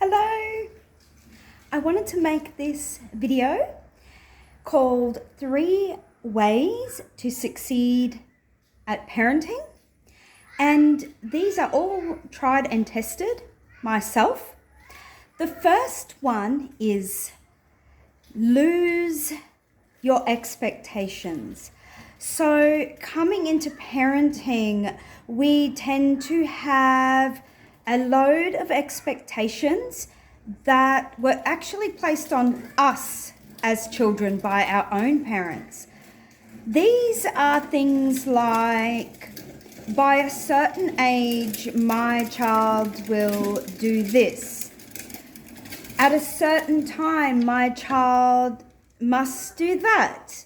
Hello! I wanted to make this video called 3 Ways to Succeed at Parenting. And these are all tried and tested myself. The first one is lose your expectations. So coming into parenting, we tend to have a load of expectations that were actually placed on us as children by our own parents. These are things like, by a certain age, my child will do this. At a certain time, my child must do that.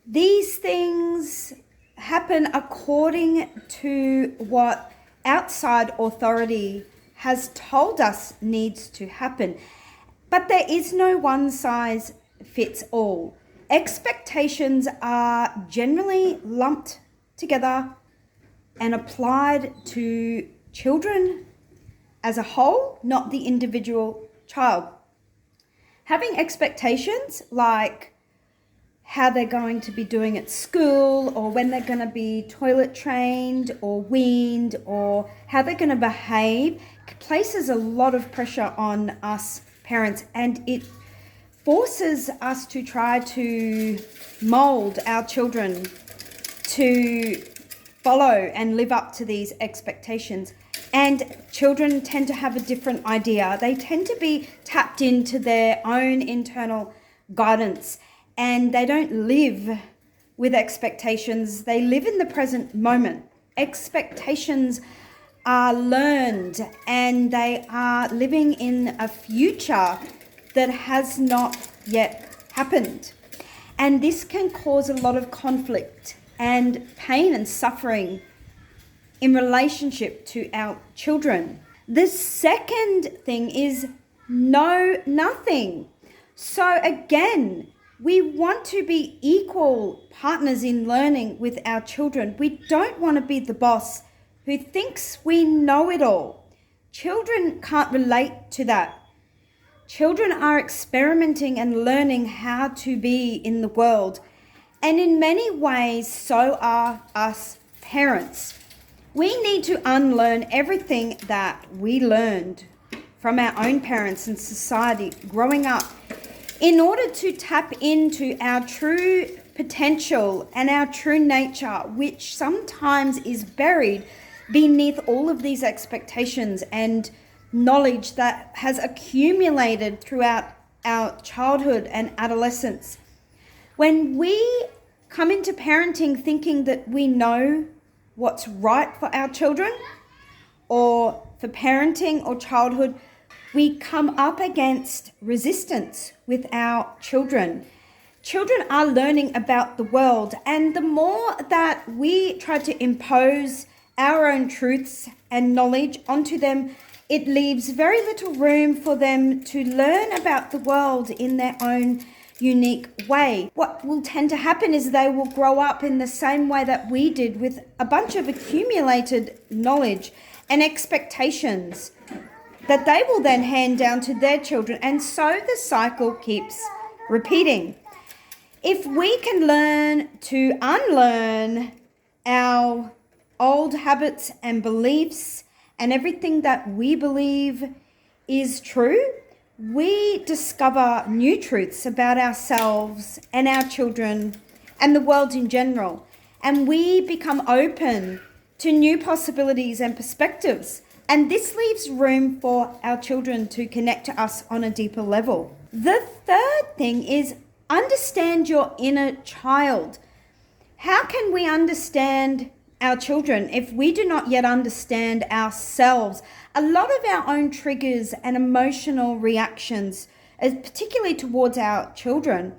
These things happen according to what outside authority has told us needs to happen. But there is no one size fits all. Expectations are generally lumped together and applied to children as a whole, not the individual child. Having expectations like how they're going to be doing at school, or when they're going to be toilet trained or weaned, or how they're going to behave, places a lot of pressure on us parents, and it forces us to try to mold our children to follow and live up to these expectations. And children tend to have a different idea. They tend to be tapped into their own internal guidance, and they don't live with expectations. They live in the present moment. Expectations are learned, and they are living in a future that has not yet happened. And this can cause a lot of conflict and pain and suffering in relationship to our children. The second thing is know nothing. So again, we want to be equal partners in learning with our children. We don't want to be the boss who thinks we know it all. Children can't relate to that. Children are experimenting and learning how to be in the world. And in many ways, so are us parents. We need to unlearn everything that we learned from our own parents and society growing up in order to tap into our true potential and our true nature, which sometimes is buried beneath all of these expectations and knowledge that has accumulated throughout our childhood and adolescence. When we come into parenting thinking that we know what's right for our children, or for parenting or childhood, we come up against resistance with our children. Children are learning about the world, and the more that we try to impose our own truths and knowledge onto them, it leaves very little room for them to learn about the world in their own unique way. What will tend to happen is they will grow up in the same way that we did, with a bunch of accumulated knowledge and expectations that they will then hand down to their children, and so the cycle keeps repeating. If we can learn to unlearn our old habits and beliefs and everything that we believe is true, we discover new truths about ourselves and our children and the world in general, and we become open to new possibilities and perspectives. And this leaves room for our children to connect to us on a deeper level. The third thing is understand your inner child. How can we understand our children if we do not yet understand ourselves? A lot of our own triggers and emotional reactions, particularly towards our children,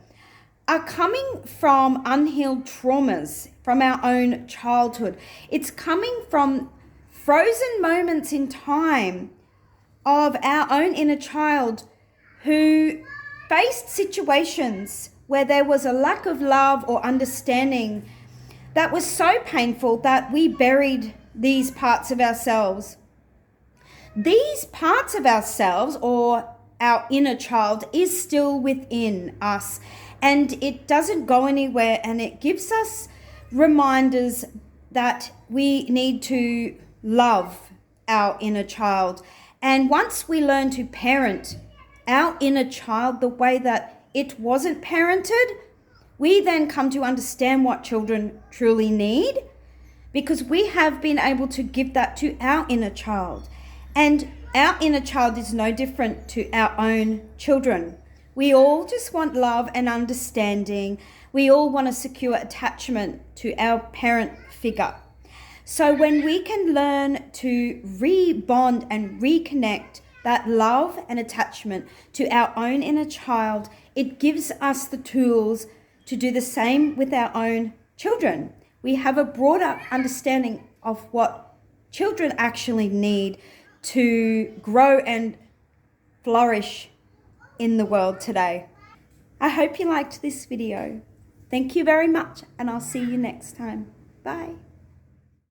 are coming from unhealed traumas from our own childhood. It's coming from frozen moments in time of our own inner child who faced situations where there was a lack of love or understanding that was so painful that we buried these parts of ourselves. these parts of ourselves, or our inner child, is still within us, and it doesn't go anywhere, and it gives us reminders that we need to love our inner child. And once we learn to parent our inner child the way that it wasn't parented, we then come to understand what children truly need, because we have been able to give that to our inner child. And our inner child is no different to our own children. We all just want love and understanding. We all want a secure attachment to our parent figure. So when we can learn to rebond and reconnect that love and attachment to our own inner child, it gives us the tools to do the same with our own children. We have a broader understanding of what children actually need to grow and flourish in the world today. I hope you liked this video. Thank you very much, and I'll see you next time. Bye.